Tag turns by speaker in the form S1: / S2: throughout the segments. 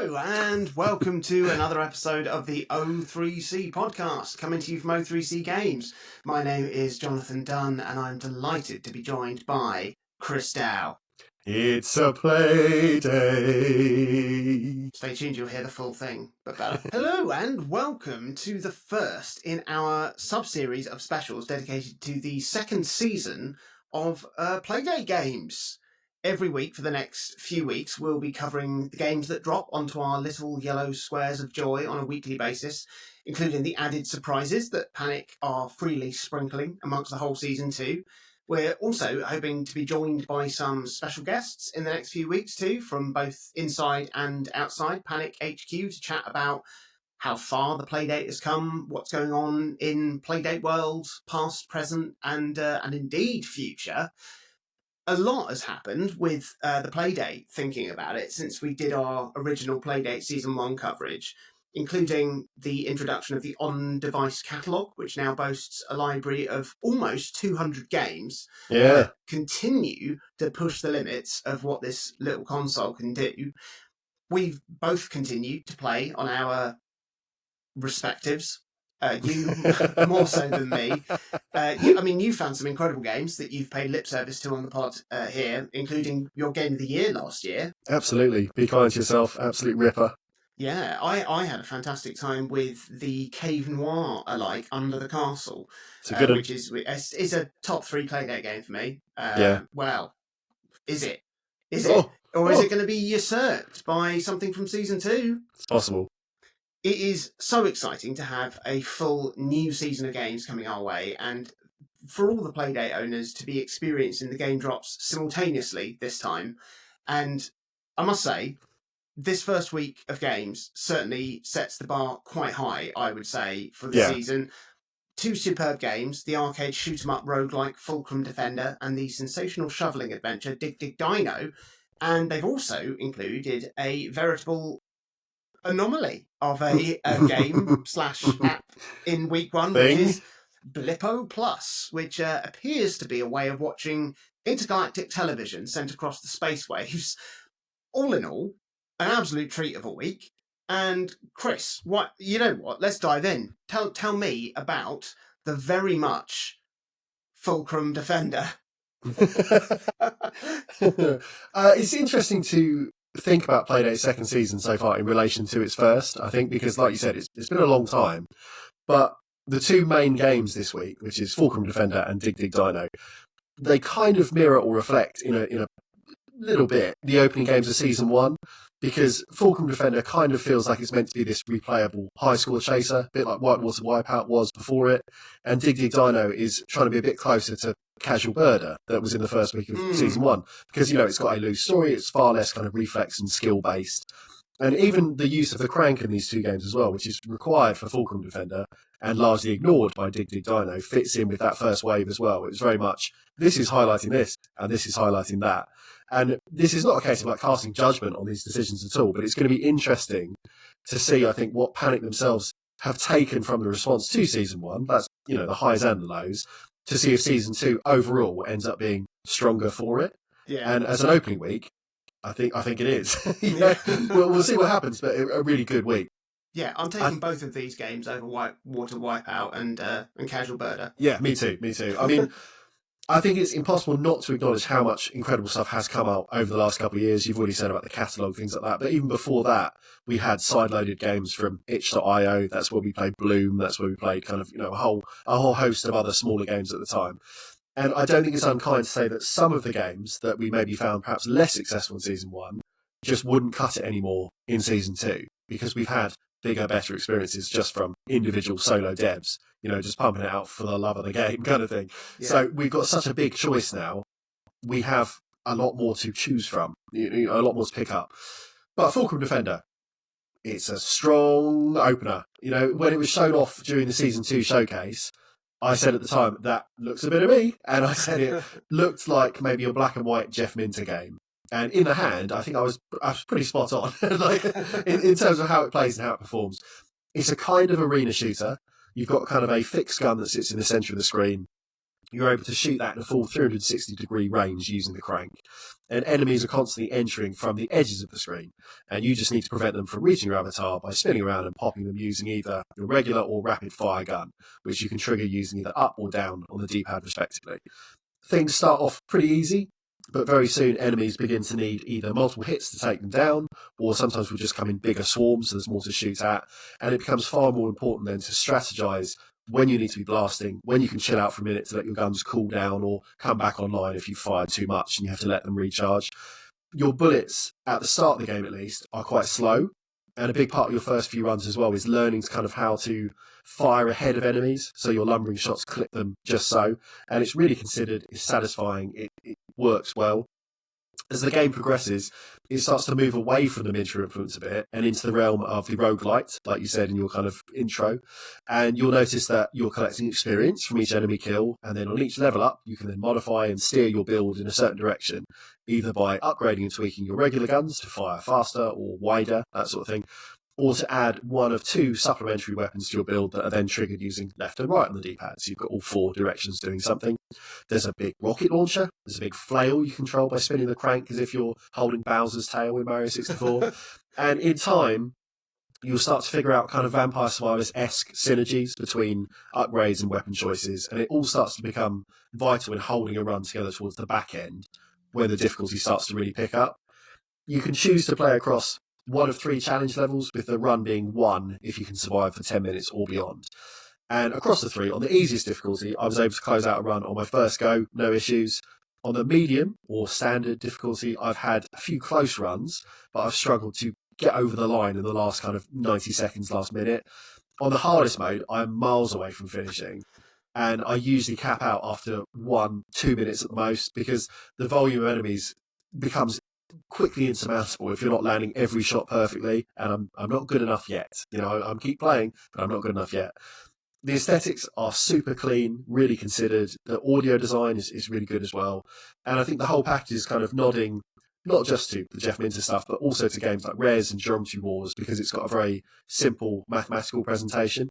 S1: Hello and welcome to another episode of the O3C podcast, coming to you from O3C Games. My name is Jonathan Dunn and I'm delighted to be joined by Chris Dow.
S2: It's a play day.
S1: Stay tuned, you'll hear the full thing, but better. Hello and welcome to the first in our sub-series of specials dedicated to the second season of Playdate games. Every week for the next few weeks, we'll be covering the games that drop onto our little yellow squares of joy on a weekly basis, including the added surprises that Panic are freely sprinkling amongst the whole season too. We're also hoping to be joined by some special guests in the next few weeks too, from both inside and outside Panic HQ to chat about how far the Playdate has come, what's going on in Playdate world, past, present, and indeed future. A lot has happened with the Playdate, thinking about it, since we did our original Playdate Season 1 coverage, including the introduction of the on-device catalogue, which now boasts a library of almost 200 games that continue to push the limits of what this little console can do. We've both continued to play on our respectives. You more so than me. You found some incredible games that you've paid lip service to on the pod here, including your Game of the Year last year.
S2: Absolutely. Be kind to yourself. Absolute ripper.
S1: Yeah, I had a fantastic time with the Cave Noir alike, Under the Castle, which is a top 3 Playdate game for me. Well, is it? Or is it going to be usurped by something from Season 2?
S2: It's possible.
S1: It is so exciting to have a full new season of games coming our way, and for all the Playdate owners to be experiencing the game drops simultaneously this time. And I must say, this first week of games certainly sets the bar quite high, I would say, for the season. 2 superb games, the arcade shoot-'em-up roguelike Fulcrum Defender and the sensational shoveling adventure Dig Dig Dino. And they've also included a veritable anomaly of a game / app in week 1, which is Blippo Plus, which appears to be a way of watching intergalactic television sent across the space waves. All in all, an absolute treat of a week. And Chris, let's dive in. Tell me about the very much Fulcrum Defender.
S2: It's interesting to think about Playdate's second season so far in relation to its first, I think, because like you said, it's been a long time. But the 2 main games this week, which is Fulcrum Defender and Dig Dig Dino, they kind of mirror or reflect in a little bit the opening games of Season 1, because Fulcrum Defender kind of feels like it's meant to be this replayable high score chaser, a bit like Whitewater Wipeout was before it, and Dig Dig Dino is trying to be a bit closer to Casual Birder that was in the first week of Season 1, because, it's got a loose story, it's far less kind of reflex and skill-based. And even the use of the crank in these 2 games as well, which is required for Fulcrum Defender and largely ignored by Dig Dig Dino, fits in with that first wave as well. It was very much, this is highlighting this, and this is highlighting that. And this is not a case of like casting judgment on these decisions at all, but it's going to be interesting to see, I think, what Panic themselves have taken from the response to Season 1. That's, the highs and the lows, to see if Season 2 overall ends up being stronger for it.
S1: Yeah.
S2: And as an opening week, I think it is. We'll see what happens, but a really good week.
S1: Yeah, I'm taking both of these games over Whitewater Wipeout and Casual Birder.
S2: Yeah, me too. I mean, I think it's impossible not to acknowledge how much incredible stuff has come out over the last couple of years. You've already said about the catalogue, things like that. But even before that, we had side-loaded games from itch.io. That's where we played Bloom. That's where we played kind of, a whole host of other smaller games at the time. And I don't think it's unkind to say that some of the games that we maybe found perhaps less successful in Season 1 just wouldn't cut it anymore in Season 2, because we've had bigger, better experiences just from individual solo devs, just pumping it out for the love of the game kind of thing. Yeah. So we've got such a big choice now. We have a lot more to choose from, a lot more to pick up. But Fulcrum Defender, it's a strong opener. When it was shown off during the Season 2 showcase, I said at the time, that looks a bit of me. And I said it looked like maybe a black and white Jeff Minter game. And in the hand, I think I was pretty spot on, in terms of how it plays and how it performs. It's a kind of arena shooter. You've got kind of a fixed gun that sits in the centre of the screen. you're able to shoot that in a full 360-degree range using the crank. And enemies are constantly entering from the edges of the screen, and you just need to prevent them from reaching your avatar by spinning around and popping them using either your regular or rapid fire gun, which you can trigger using either up or down on the D-pad respectively. Things start off pretty easy, but very soon enemies begin to need either multiple hits to take them down, or sometimes will just come in bigger swarms, so there's more to shoot at, and it becomes far more important then to strategize when you need to be blasting, when you can chill out for a minute to let your guns cool down or come back online if you fired too much and you have to let them recharge. Your bullets, at the start of the game at least, are quite slow, and a big part of your first few runs as well is learning to kind of how to fire ahead of enemies, so your lumbering shots clip them just so, and it's really considered, it's satisfying, it works well. As the game progresses, it starts to move away from the miniature influence a bit and into the realm of the roguelite, like you said in your kind of intro. And you'll notice that you're collecting experience from each enemy kill, and then on each level up, you can then modify and steer your build in a certain direction, either by upgrading and tweaking your regular guns to fire faster or wider, that sort of thing, or to add one of two supplementary weapons to your build that are then triggered using left and right on the D-pad. So you've got all four directions doing something. There's a big rocket launcher. There's a big flail you control by spinning the crank as if you're holding Bowser's tail in Mario 64. And in time, you'll start to figure out kind of Vampire Survivors-esque synergies between upgrades and weapon choices. And it all starts to become vital in holding a run together towards the back end, where the difficulty starts to really pick up. You can choose to play across one of 3 challenge levels, with the run being 1 if you can survive for 10 minutes or beyond. And across the 3, on the easiest difficulty, I was able to close out a run on my first go, no issues. On the medium or standard difficulty, I've had a few close runs, but I've struggled to get over the line in the last kind of 90 seconds, last minute. On the hardest mode, I'm miles away from finishing, and I usually cap out after 1-2 minutes at the most, because the volume of enemies becomes quickly insurmountable if you're not landing every shot perfectly, and I'm not good enough yet. You know, I'm keep playing, but I'm not good enough yet. The aesthetics are super clean, really considered. The audio design is really good as well, and I think the whole package is kind of nodding not just to the Jeff Minter stuff, but also to games like Res and Geometry Wars, because it's got a very simple mathematical presentation.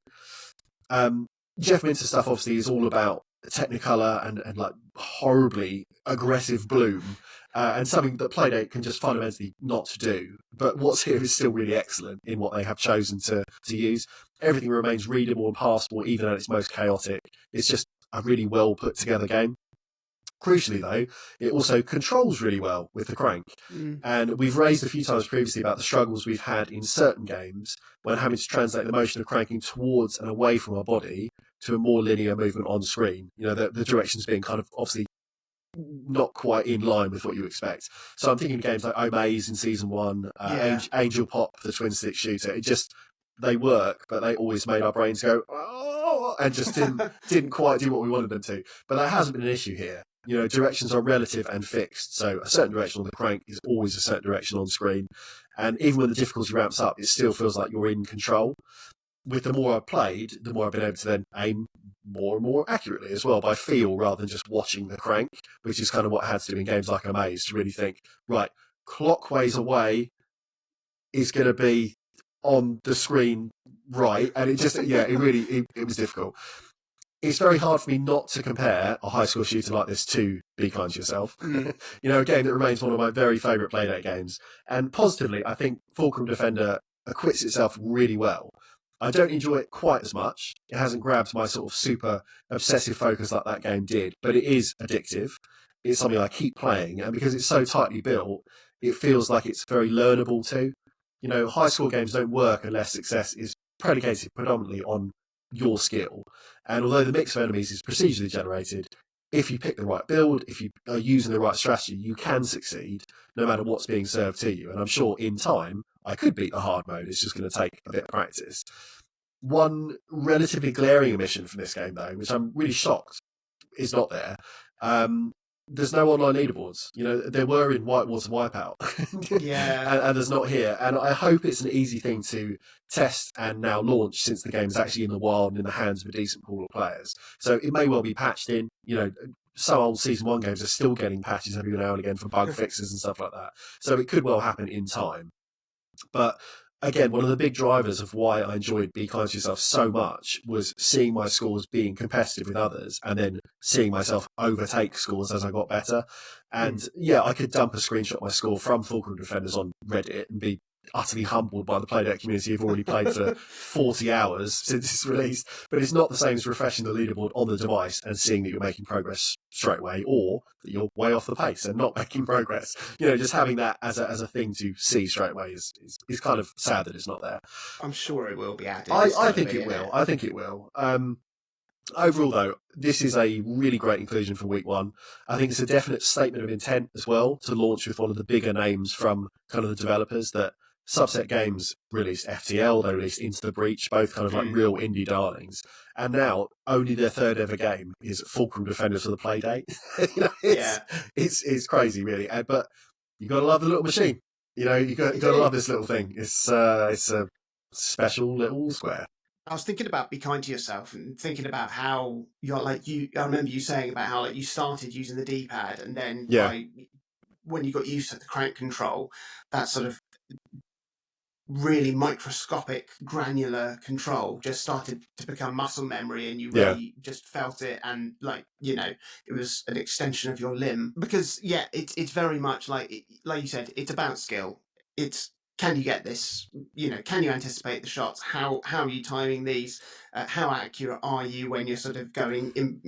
S2: Jeff Minter stuff obviously is all about Technicolor and like horribly aggressive bloom, and something that Playdate can just fundamentally not do. But what's here is still really excellent in what they have chosen to use. Everything remains readable and passable, even at its most chaotic. It's just a really well put together game. Crucially, though, it also controls really well with the crank. And we've raised a few times previously about the struggles we've had in certain games when having to translate the motion of cranking towards and away from our body to a more linear movement on screen. You know, the directions being kind of obviously not quite in line with what you expect. So I'm thinking of games like Omaze in Season 1, Angel Pop, the twin-stick shooter. It just, they work, but they always made our brains go, oh, and just didn't quite do what we wanted them to. But that hasn't been an issue here. You know, directions are relative and fixed. So a certain direction on the crank is always a certain direction on screen. And even when the difficulty ramps up, it still feels like you're in control. With the more I've played, the more I've been able to then aim more and more accurately as well, by feel rather than just watching the crank, which is kind of what I had to do in games like Amaze, to really think, right, clockways away is going to be on the screen right. And it just, it was difficult. It's very hard for me not to compare a high score shooter like this to Be Kind to Yourself. You know, a game that remains one of my very favourite Playdate games. And positively, I think Fulcrum Defender acquits itself really well. I don't enjoy it quite as much. It hasn't grabbed my sort of super obsessive focus like that game did, but it is addictive. It's something I keep playing, and because it's so tightly built, it feels like it's very learnable too. You know, high score games don't work unless success is predicated predominantly on your skill. And although the mix of enemies is procedurally generated, if you pick the right build, if you are using the right strategy, you can succeed no matter what's being served to you. And I'm sure in time, I could beat the hard mode. It's just going to take a bit of practice. One relatively glaring omission from this game, though, which I'm really shocked is not there. There's no online leaderboards. You know, there were in Whitewater Wipeout. and there's not here. And I hope it's an easy thing to test and now launch, since the game is actually in the wild and in the hands of a decent pool of players. So it may well be patched in. You know, some old Season 1 games are still getting patches every now and again for bug fixes and stuff like that. So it could well happen in time. But again, one of the big drivers of why I enjoyed Be Kind to Yourself so much was seeing my scores being competitive with others and then seeing myself overtake scores as I got better. And yeah, I could dump a screenshot of my score from Fulcrum Defenders on Reddit and be utterly humbled by the Playdate community who've already played for 40 hours since it's released. But it's not the same as refreshing the leaderboard on the device and seeing that you're making progress straight away, or that you're way off the pace and not making progress. Just having that as a thing to see straight away is kind of sad that it's not there.
S1: I'm sure it will be added.
S2: I think it will. I think it will. Overall, though, this is a really great inclusion for week one. I think it's a definite statement of intent as well to launch with one of the bigger names from kind of the developers. That Subset Games released FTL, they released Into the Breach, both kind of like real indie darlings. And now only their third ever game is Fulcrum Defender for the Playdate. It's crazy, really. But you got to love the little machine. You got to love this little thing. It's a special little square.
S1: I was thinking about Be Kind to Yourself and thinking about how you're I remember you saying about how you started using the D-pad and then when you got used to the crank control, that sort of really microscopic granular control just started to become muscle memory, and you really just felt it, and it was an extension of your limb. Because it's very much like you said, it's about skill. It's, can you get this? Can you anticipate the shots? How are you timing these? How accurate are you when you're sort of going in,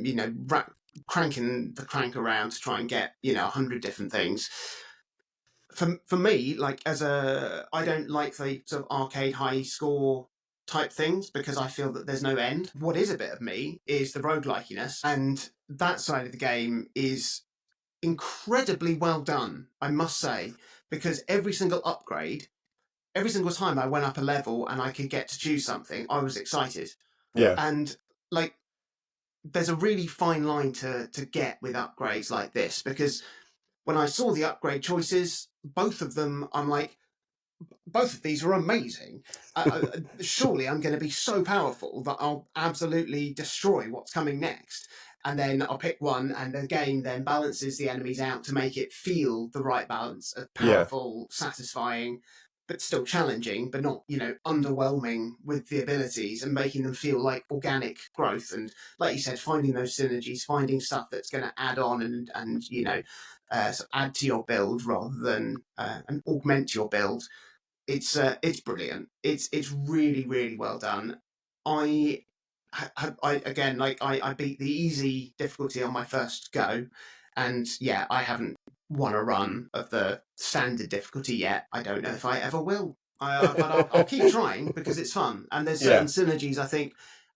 S1: cranking the crank around to try and get 100 different things. For me, I don't like the sort of arcade high score type things because I feel that there's no end. What is a bit of me is the roguelikeness, and that side of the game is incredibly well done, I must say, because every single upgrade, every single time I went up a level and I could get to choose something, I was excited.
S2: Yeah.
S1: And there's a really fine line to get with upgrades like this, because when I saw the upgrade choices, both of them, I'm like, both of these are amazing. Surely I'm going to be so powerful that I'll absolutely destroy what's coming next. And then I'll pick one, and the game then balances the enemies out to make it feel the right balance of powerful, satisfying, but still challenging, but not, underwhelming with the abilities, and making them feel like organic growth. And like you said, finding those synergies, finding stuff that's going to add on and add to your build rather than and augment your build. It's brilliant. It's really, really well done. I beat the easy difficulty on my first go, and I haven't won a run of the standard difficulty yet. I don't know if I ever will. But I'll keep trying because it's fun, and there's certain synergies. I think,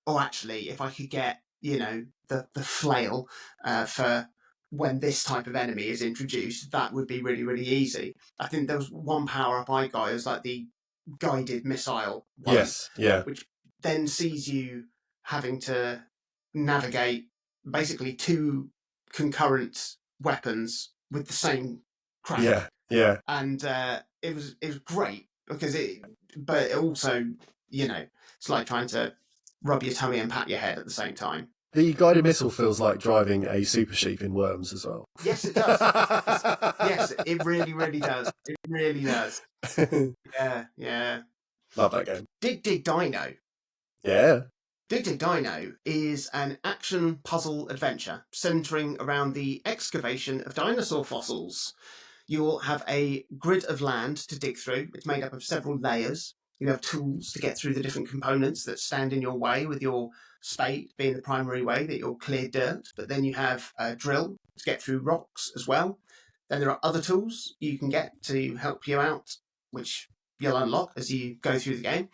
S1: actually, if I could get the flail for when this type of enemy is introduced, that would be really, really easy. I think there was one power up I got, is like the guided missile one, which then sees you having to navigate basically two concurrent weapons with the same crack. And it was great because but it also, it's like trying to rub your tummy and pat your head at the same time.
S2: The guided missile feels like driving a super sheep in Worms as well.
S1: Yes, it does. Yes, it really, really does. It really does. Yeah.
S2: Love that game.
S1: Dig Dig Dino.
S2: Yeah.
S1: Dig Dig Dino is an action puzzle adventure centering around the excavation of dinosaur fossils. You'll have a grid of land to dig through. It's made up of several layers. You have tools to get through the different components that stand in your way, with your spade being the primary way that you'll clear dirt. But then you have a drill to get through rocks as well. Then there are other tools you can get to help you out, which you'll unlock as you go through the game.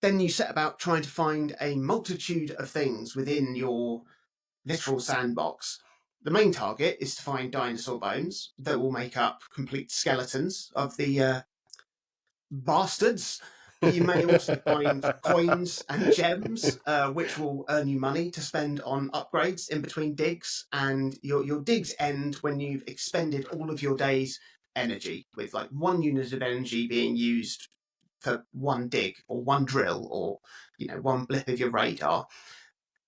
S1: Then you set about trying to find a multitude of things within your literal sandbox. The main target is to find dinosaur bones that will make up complete skeletons of the bastards. You may also find coins and gems, which will earn you money to spend on upgrades in between digs. And your digs end when you've expended all of your day's energy, with like 1 unit of energy being used for one dig or one drill or one blip of your radar.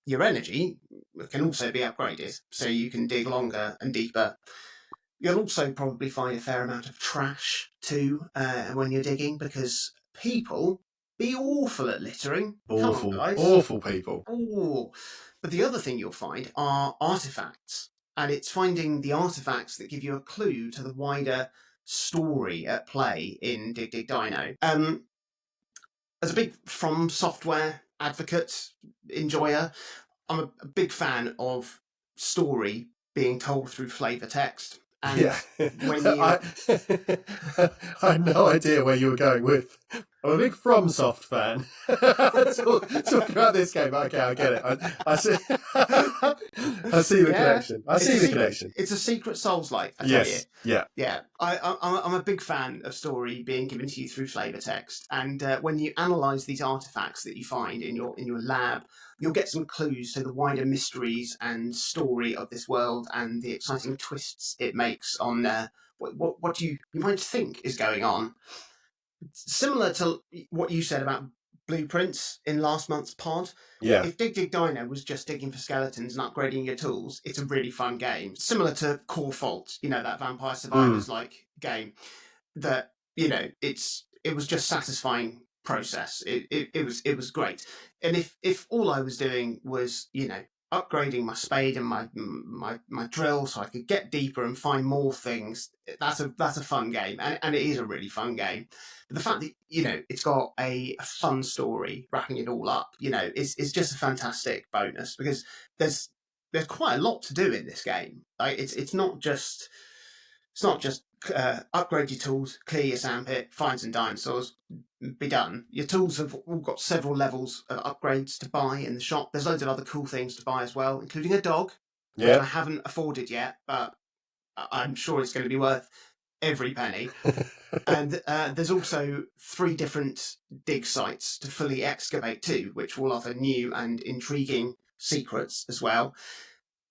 S1: Your energy can also be upgraded, so you can dig longer and deeper. You'll also probably find a fair amount of trash too when you're digging, because people be awful at littering.
S2: Awful,
S1: Come on, guys.
S2: awful people.
S1: Oh, but the other thing you'll find are artifacts, and it's finding the artifacts that give you a clue to the wider story at play in Dig Dig Dino. As a big From Software advocate, enjoyer, I'm a big fan of story being told through flavour text. And
S2: Yeah,
S1: when you...
S2: I had no idea where you were going with. I'm a big FromSoft fan. Talk about this game. Okay, I get it. I see. I see the connection. I see the connection.
S1: It's a secret Souls-like, I tell you.
S2: Yeah.
S1: Yeah, I'm a big fan of story being given to you through flavour text, and when you analyse these artefacts that you find in your lab, you'll get some clues to the wider mysteries and story of this world and the exciting twists it makes on what you might think is going on. Similar to what you said about blueprints in last month's pod.
S2: Yeah.
S1: If Dig Dig Dino was just digging for skeletons and upgrading your tools, it's a really fun game. Similar to Core Fault, that Vampire Survivors like game. That it was just satisfying process. It was great. And if all I was doing was upgrading my spade and my drill so I could get deeper and find more things, that's a fun game, and it is a really fun game. But the fact that it's got a fun story wrapping it all up, is just a fantastic bonus, because there's quite a lot to do in this game. Like it's not just upgrade your tools, clear your sandpit, find some dinosaurs, be done. Your tools have all got several levels of upgrades to buy in the shop. There's loads of other cool things to buy as well, including a dog, which I haven't afforded yet, but I'm sure it's going to be worth every penny. And there's also 3 different dig sites to fully excavate too, which will offer new and intriguing secrets as well.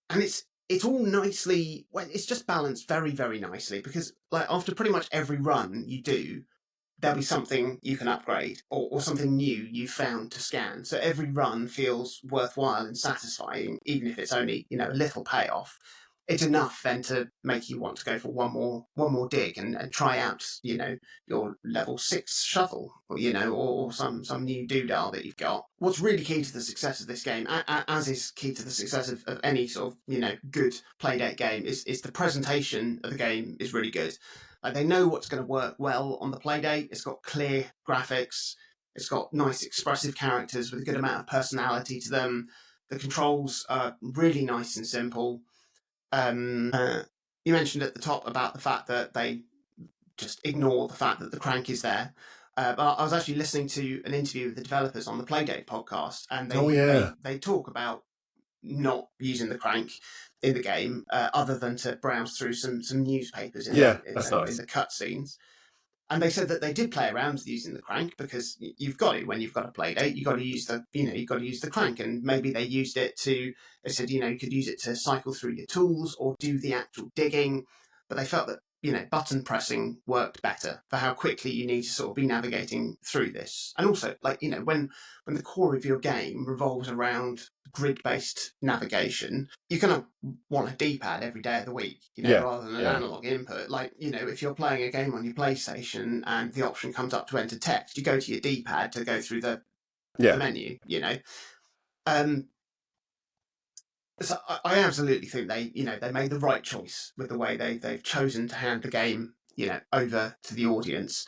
S1: And it's all nicely, it's just balanced very, very nicely, because like after pretty much every run you do, there'll be something you can upgrade or something new you found to scan. So every run feels worthwhile and satisfying, even if it's only a little payoff. It's enough then to make you want to go for one more dig and try out your level 6 shovel, or some new doodle that you've got. What's really key to the success of this game, as is key to the success of any sort of good Playdate game, is the presentation of the game is really good. Like they know what's going to work well on the Playdate. It's got clear graphics. It's got nice expressive characters with a good amount of personality to them. The controls are really nice and simple. You mentioned at the top about the fact that they just ignore the fact that the crank is there. But I was actually listening to an interview with the developers on the Playdate podcast, and they talk about not using the crank in the game, other than to browse through some newspapers in the cutscenes. And they said that they did play around with using the crank, because you've got it when you've got a Playdate. You've got to use the crank, and maybe they used it to. They said you could use it to cycle through your tools or do the actual digging, but they felt that button pressing worked better for how quickly you need to sort of be navigating through this. And also, when the core of your game revolves around grid-based navigation, you're going to want a D-pad every day of the week, rather than an analog input. If you're playing a game on your PlayStation and the option comes up to enter text, you go to your D-pad to go through the menu, So I absolutely think they made the right choice with the way they've chosen to hand the game, over to the audience.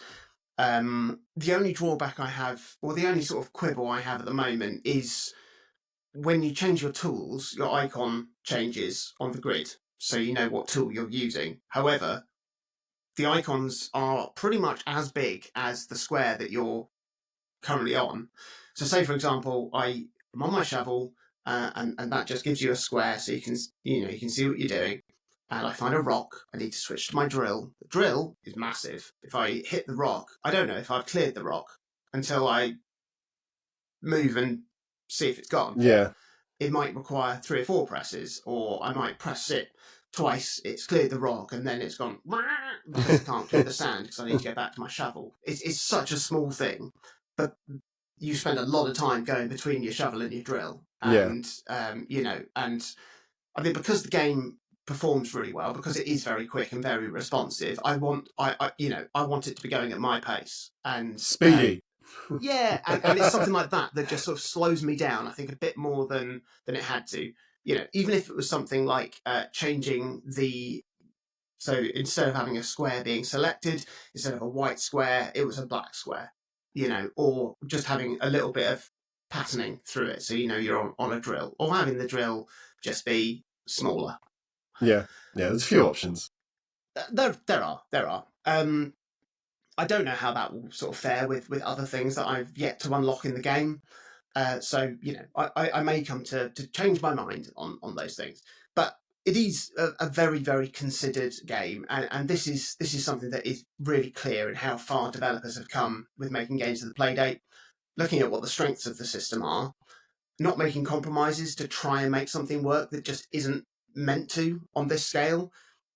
S1: The only drawback I have, or the only sort of quibble I have at the moment, is when you change your tools, your icon changes on the grid, so you know what tool you're using. However, the icons are pretty much as big as the square that you're currently on. So say, for example, I'm on my shovel, and that just gives you a square, so you can see what you're doing. And I find a rock, I need to switch to my drill. The drill is massive. If I hit the rock, I don't know if I've cleared the rock until I move and see if it's gone.
S2: Yeah.
S1: It might require 3 or 4 presses, or I might press it twice, it's cleared the rock, and then it's gone because I can't clear the sand because I need to go back to my shovel. It's such a small thing, but you spend a lot of time going between your shovel and your drill. And, and I think because the game performs really well because it is very quick and very responsive. I want it to be going at my pace and
S2: Speedy.
S1: Yeah, and it's something like that that just sort of slows me down, I think, a bit more than it had to. Even if it was something like changing the... So instead of having a square being selected, instead of a white square, it was a black square, or just having a little bit of patterning through it. So, you're on a drill, or having the drill just be smaller.
S2: Yeah, there's a few options.
S1: There are. I don't know how that will sort of fare with other things that I've yet to unlock in the game. So, I may come to change my mind on those things. But it is a very, very considered game. And this is something that is really clear in how far developers have come with making games of the Playdate, looking at what the strengths of the system are, not making compromises to try and make something work that just isn't meant to on this scale,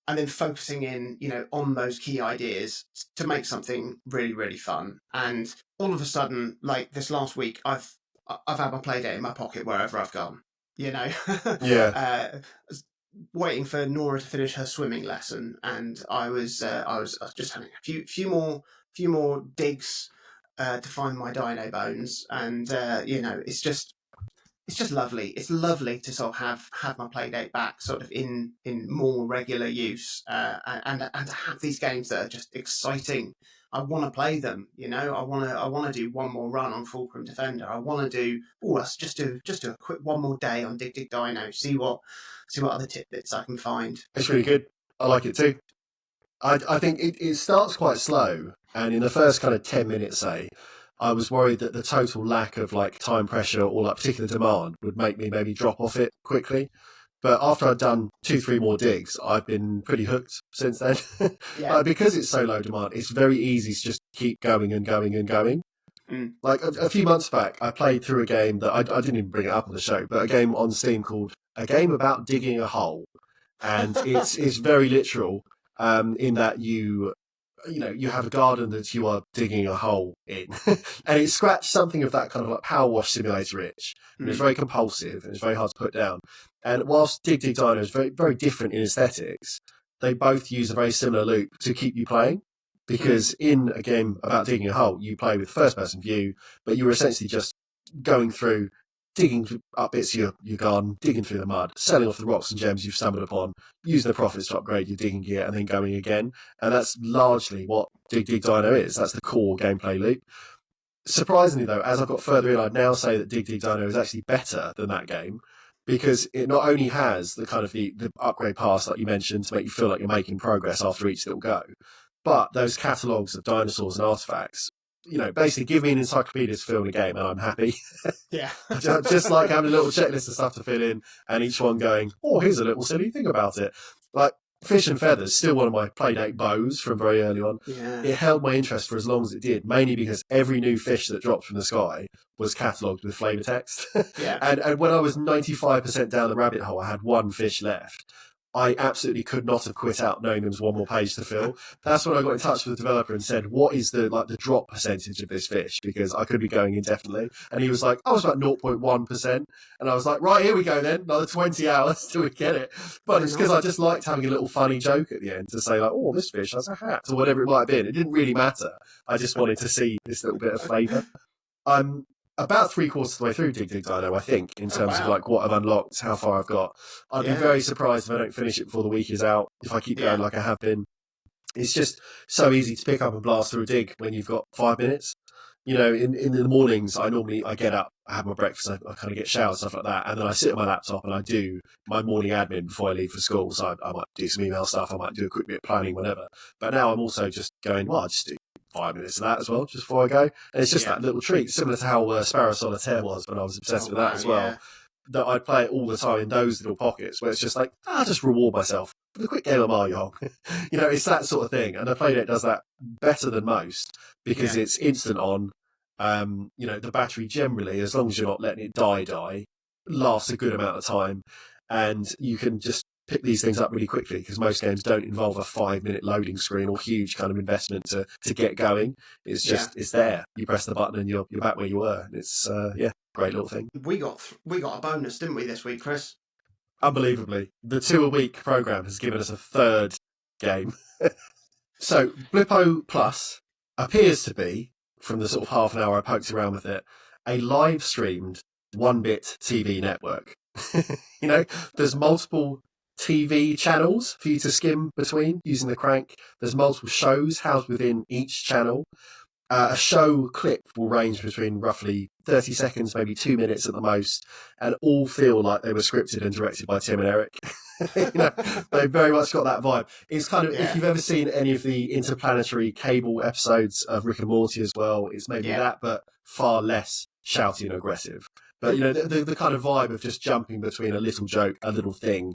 S1: and then focusing in, on those key ideas to make something really, really fun. And all of a sudden, like this last week, I've had my Playdate in my pocket wherever I've gone.
S2: Yeah.
S1: Waiting for Nora to finish her swimming lesson, and I was just having a few more digs to find my dino bones, and it's just lovely. It's lovely to sort of have my Playdate back, sort of in more regular use, and to have these games that are just exciting. I want to play them. I want to do one more run on Fulcrum Defender. I want to do let's just do a quick one more day on Dig Dig Dino. See what other tidbits I can find.
S2: It's really good. I like it too. I think it starts quite slow, and in the first kind of 10 minutes, say, I was worried that the total lack of like time pressure or like particular demand would make me maybe drop off it quickly. But after I'd done 2-3 more digs, I've been pretty hooked since then.
S1: Yeah.
S2: Because it's so low demand, it's very easy to just keep going and going and going.
S1: Mm.
S2: Like a few months back, I played through a game that I didn't even bring it up on the show, but a game on Steam called A Game About Digging a Hole. And it's very literal in that you have a garden that you are digging a hole in. And it scratched something of that kind of like Power Wash Simulator itch. And it's very compulsive and it's very hard to put down. And whilst Dig Dig Dino is very, very different in aesthetics, they both use a very similar loop to keep you playing. Because in a game about digging a hole, you play with first person view, but you're essentially just going through, digging up bits of your garden, digging through the mud, selling off the rocks and gems you've stumbled upon, using the profits to upgrade your digging gear, and then going again. And that's largely what Dig Dig Dino is. That's the core gameplay loop. Surprisingly, though, as I've got further in, I'd now say that Dig Dig Dino is actually better than that game, because it not only has the kind of the upgrade pass that you mentioned to make you feel like you're making progress after each little go, but those catalogues of dinosaurs and artifacts, basically give me an encyclopedia to fill in a game and I'm happy.
S1: Yeah.
S2: Just like having a little checklist of stuff to fill in and each one going, oh, here's a little silly thing about it. Like Fish and Feathers, still one of my Playdate bows from very early on.
S1: Yeah.
S2: It held my interest for as long as it did, mainly because every new fish that dropped from the sky was catalogued with flavour text.
S1: Yeah.
S2: And when I was 95% down the rabbit hole, I had one fish left. I absolutely could not have quit out knowing there was one more page to fill. That's when I got in touch with the developer and said, what is the drop percentage of this fish? Because I could be going indefinitely. And he was like, oh, it's about 0.1%. And I was like, right, here we go then. Another 20 hours till we get it. But it's because I just liked having a little funny joke at the end to say like, oh, this fish has a hat or whatever it might have been. It didn't really matter. I just wanted to see this little bit of flavour. I'm about 3/4 of the way through Dig Dig Dino, I think, in terms of like what I've unlocked, how far I've got. I'd be very surprised if I don't finish it before the week is out, if I keep going like I have been. It's just so easy to pick up and blast through a dig when you've got 5 minutes. In the mornings, I get up, I have my breakfast, I kind of get showered, stuff like that, and then I sit at my laptop and I do my morning admin before I leave for school. So I might do some email stuff, I might do a quick bit of planning, whatever. But now I'm also just going, well, I'll just do 5 minutes of that as well, just before I go. And it's just that little treat, similar to how Sparrow Solitaire was when I was obsessed with that as well. That I'd play it all the time in those little pockets where it's just like, I'll just reward myself with a quick game of Mahjong. It's that sort of thing. And the Playdate does that better than most because it's instant on. The battery generally, as long as you're not letting it die, lasts a good amount of time. And you can just pick these things up really quickly because most games don't involve a 5-minute loading screen or huge kind of investment to get going. It's just, it's there. You press the button and you're back where you were. And it's, great little thing.
S1: We got a bonus, didn't we, this week, Chris?
S2: unbelievably, the 2-a-week program has given us a third game. So Blippo Plus appears to be, from the sort of half an hour I poked around with it, a live streamed 1-bit TV network. There's multiple TV channels for you to skim between using the crank. There's multiple shows housed within each channel. A show clip will range between roughly 30 seconds, maybe 2 minutes at the most, and all feel like they were scripted and directed by Tim and Eric. They very much got that vibe. It's kind of, if you've ever seen any of the interplanetary cable episodes of Rick and Morty as well, it's maybe that, but far less shouty and aggressive. But, the kind of vibe of just jumping between a little joke, a little thing,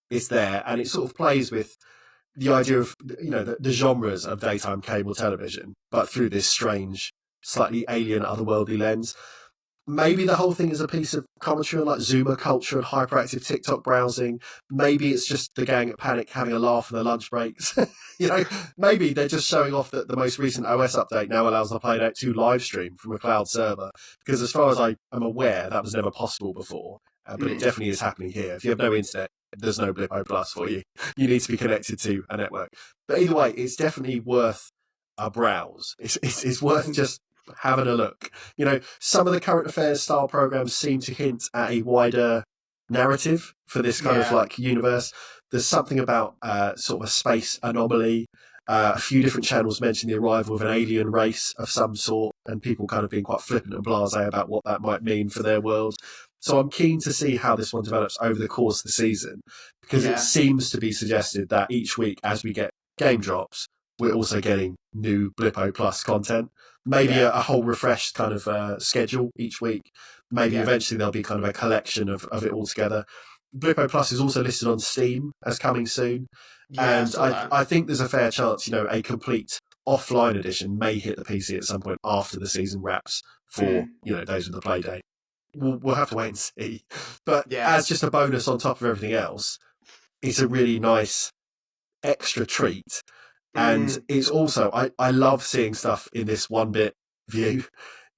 S2: is there. And it sort of plays with the idea of, the genres of daytime cable television, but through this strange, slightly alien, otherworldly lens. Maybe the whole thing is a piece of commentary on like Zoomer culture and hyperactive TikTok browsing. Maybe it's just the gang at Panic having a laugh on their lunch breaks. Maybe they're just showing off that the most recent OS update now allows the Playdate to live stream from a cloud server. Because as far as I am aware, that was never possible before. But it definitely is happening here. If you have no internet, there's no Blippo Plus for you. You need to be connected to a network. But either way, it's definitely worth a browse. It's worth just having a look. Some of the current affairs style programs seem to hint at a wider narrative for this kind of like universe. There's something about sort of a space anomaly. A few different channels mention the arrival of an alien race of some sort, and people kind of being quite flippant and blasé about what that might mean for their world. So I'm keen to see how this one develops over the course of the season, because it seems to be suggested that each week, as we get game drops, we're also getting new Blippo Plus content. Maybe a whole refreshed kind of schedule each week. Maybe eventually there'll be kind of a collection of it all together. Blippo Plus is also listed on Steam as coming soon. And I think there's a fair chance, a complete offline edition may hit the PC at some point after the season wraps for, those with the Playdate. We'll have to wait and see. But as just a bonus on top of everything else, it's a really nice extra treat. And it's also, I love seeing stuff in this 1-bit view.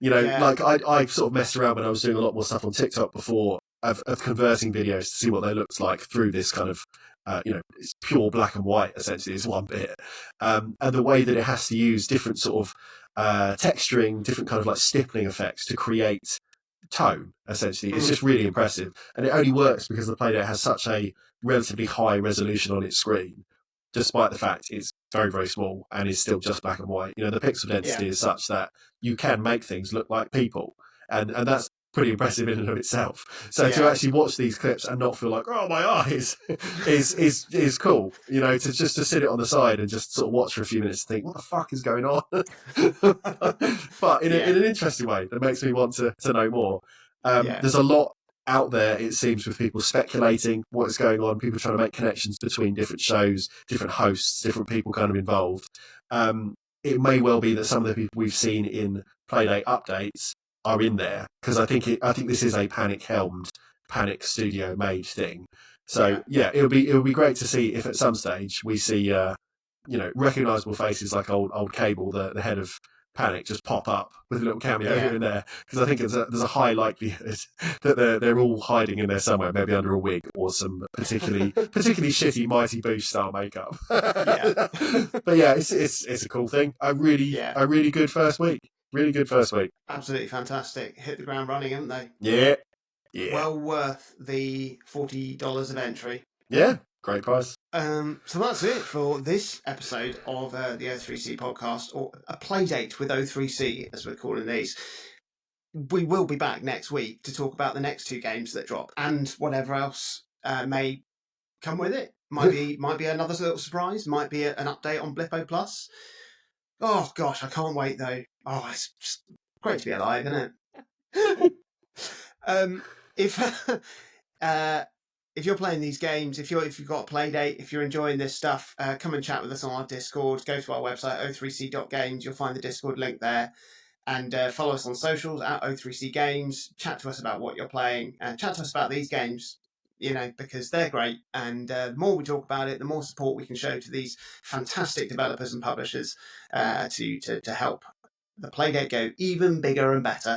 S2: Like I sort of messed around when I was doing a lot more stuff on TikTok before of converting videos to see what they looked like through this kind of, it's pure black and white, essentially, is 1-bit. And the way that it has to use different sort of texturing, different kind of like stippling effects to create tone, essentially. It's just really impressive. And it only works because the Playdate has such a relatively high resolution on its screen, despite the fact it's very, very small and is still just black and white. The pixel density is such that you can make things look like people. And that's pretty impressive in and of itself. So to actually watch these clips and not feel like, oh, my eyes, is cool. To sit it on the side and just sort of watch for a few minutes and think, what the fuck is going on? But in an interesting way that makes me want to know more. There's a lot out there, it seems, with people speculating what is going on, people trying to make connections between different shows, different hosts, different people kind of involved. It may well be that some of the people we've seen in Playdate updates are in there, because I think this is a Panic-helmed, Panic Studio-made thing. So it'll be great to see if at some stage we see recognisable faces like old Cable, the head of Panic, just pop up with a little cameo here and there, because I think there's a high likelihood that they're all hiding in there somewhere, maybe under a wig or some particularly shitty Mighty Boosh style makeup. But it's a cool thing. A really good first week. Really good first week.
S1: Absolutely fantastic. Hit the ground running, haven't they?
S2: Yeah.
S1: Well worth the $40 of entry.
S2: Yeah. Great price.
S1: So that's it for this episode of the O3C podcast, or a Playdate with O3C, as we're calling these. We will be back next week to talk about the next 2 games that drop and whatever else may come with it. Might be another little surprise. Might be an update on Blippo Plus. Oh gosh, I can't wait though. Oh, it's just great to be alive, isn't it? If you're playing these games, if you've got a Playdate, if you're enjoying this stuff, come and chat with us on our Discord. Go to our website, o3c.games. You'll find the Discord link there. And follow us on socials at O3C Games. Chat to us about what you're playing. And chat to us about these games, because they're great. And the more we talk about it, the more support we can show to these fantastic developers and publishers to help the Playdate go even bigger and better.